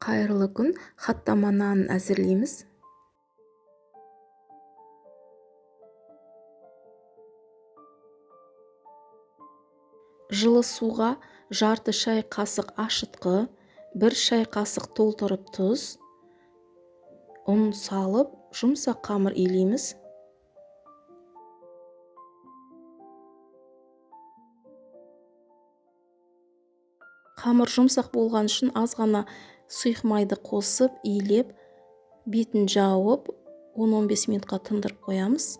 Қайырлы күн, хаттама нанын әзірлейміз. Жылы суға жарты шай қасық ашытқы, 1 шай қасық толтырып тұз, ұн салып, жұмсақ қамыр илейміз. Қамыр жұмсақ болған үшін аз ғана сұйық майды қосып, илеп, бетін жауып, 10-15 минутқа тындырып қоямыз.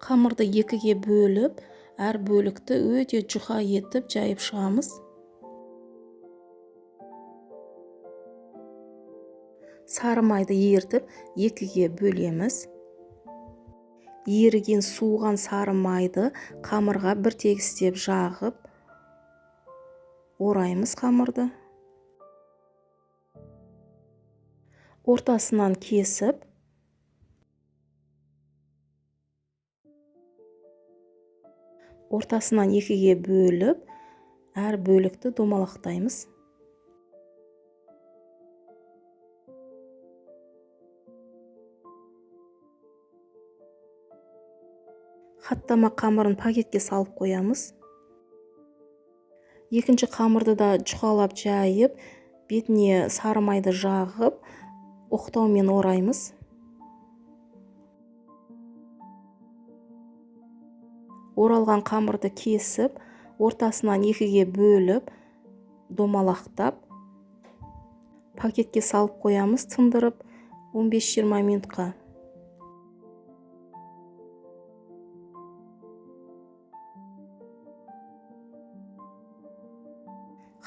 Қамырды екіге бөліп, әр бөлікті өте жұқа етіп жайып шығамыз. Сары майды ерітіп, екіге бөлеміз. Еріген суыған сары майды қамырға бір тегістеп жағып, ораймыз қамырды. Ортасынан кесіп, ортасынан екіге бөліп, әр бөлікті домалақтаймыз. Хаттама қамырын пакетке салып қоямыз. Екінші қамырды да жұқалап жайып, бетіне сары майды жағып, оқтаумен ораймыз. Оралған қамырды кесіп, ортасынан екіге бөліп, домалақтап, пакетке салып қоямыз, тындырып 15-20 минутқа.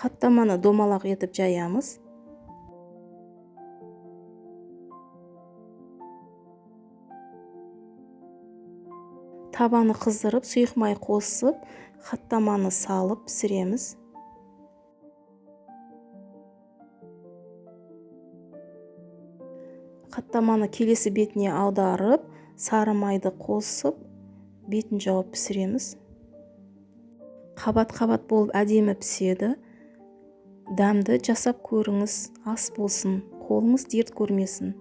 Хаттаманы домалақ етіп жаямыз. Табаны қыздырып, сұйық май қосып, хаттаманы салып пісіреміз. Хаттаманы келесі бетіне аударып, сары майды қосып, бетін жауып пісіреміз. Қабат-қабат болып әдемі піседі. Дәмді жасап көріңіз, ас болсын, қолыңыз дерт көрмесін.